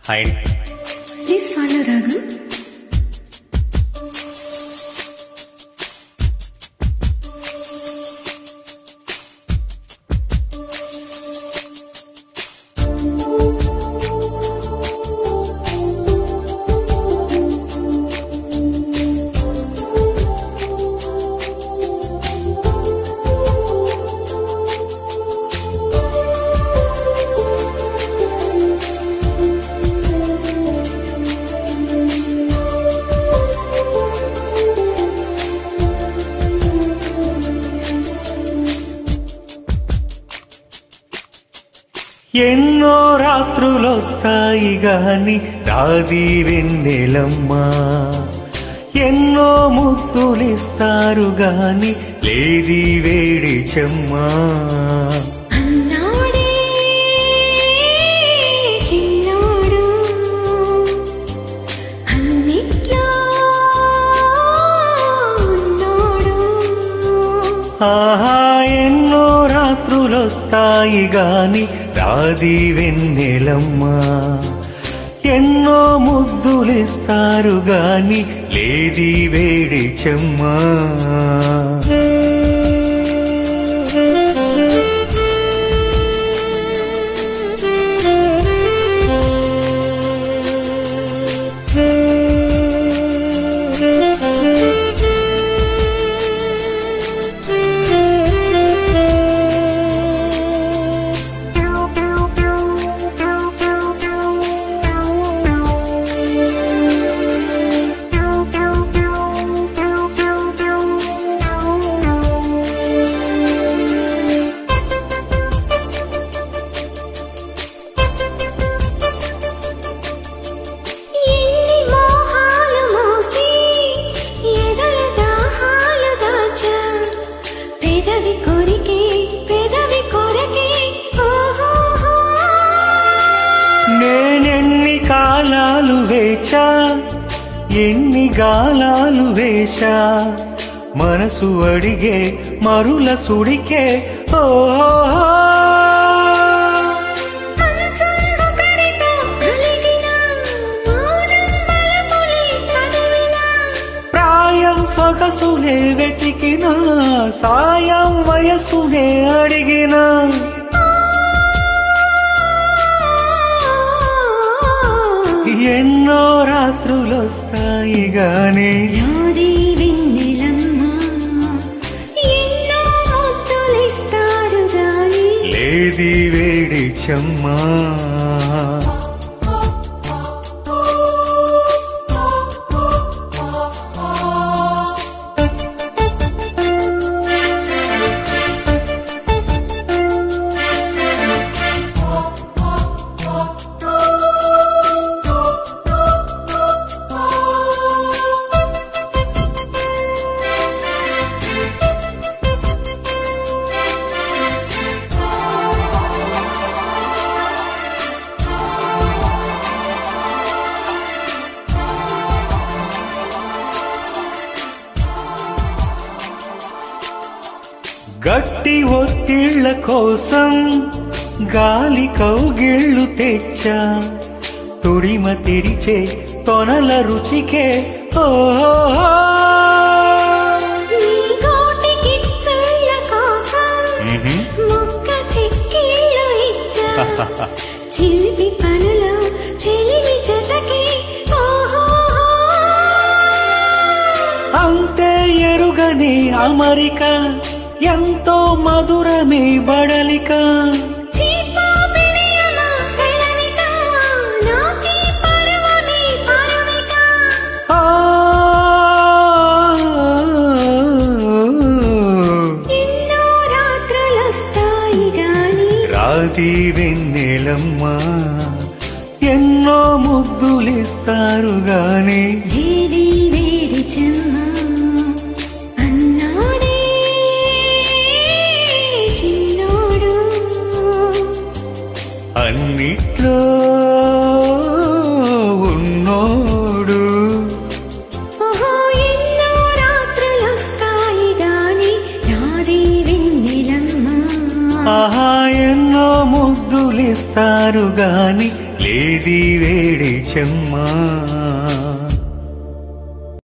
Hi. Please follow రాగు. ఎన్నో రాత్రులొస్తాయి గాని రాది వెన్నెలమ్మా, ఎన్నో ముద్దులిస్తారు గాని లేది వేడి చెమ్మా. అన్నాడే చిన్నోడు అన్నిట్లో ఉన్నోడు. ఆహా, ఎన్నో రాత్రులొస్తాయి గాని రాది వెన్నెలమ్మా, ఎన్నో ముద్దులిస్తారు గాని లేది వేడి చెమ్మా. నేనెన్ని కాలాలు వేచా, ఎన్ని గాలాలు వేశా, మనసు అడిగే మరుల సుడికే ఓ ప్రాయం సొగసునే వెతికినా, సాయం వయసునే అడిగినా. ఎన్నో రాత్రులొస్తాయి గాని రాది వెన్నెలమ్మా, ఎన్నో ముద్దులిస్తారు గాని లేది వేడి చెమ్మా. గట్టి ఒత్తిళ్ల కోసం గాలి కౌగిళ్ళు తెచ్చా, తుడిమ తెరిచే తొనల రుచికే ఓ చిలిపి పనులో చెలిమి జతకి అంతే ఎరుగని అమరిక, ఎంతో మధురమే బడలిక. రాది వెన్నెలమ్మా, ఎన్నో ముద్దులిస్తారు గాని లేది వేడి చెమ్మా. అన్నాడే చిన్నోడు అన్నిట్లో ఉన్నోడు. ఎన్నో రాత్రులొస్తాయి గాని రాది వెన్నెలమ్మా, ఆహా, ఎన్నో ముద్దులిస్తారు గాని లేది వేడి చెమ్మా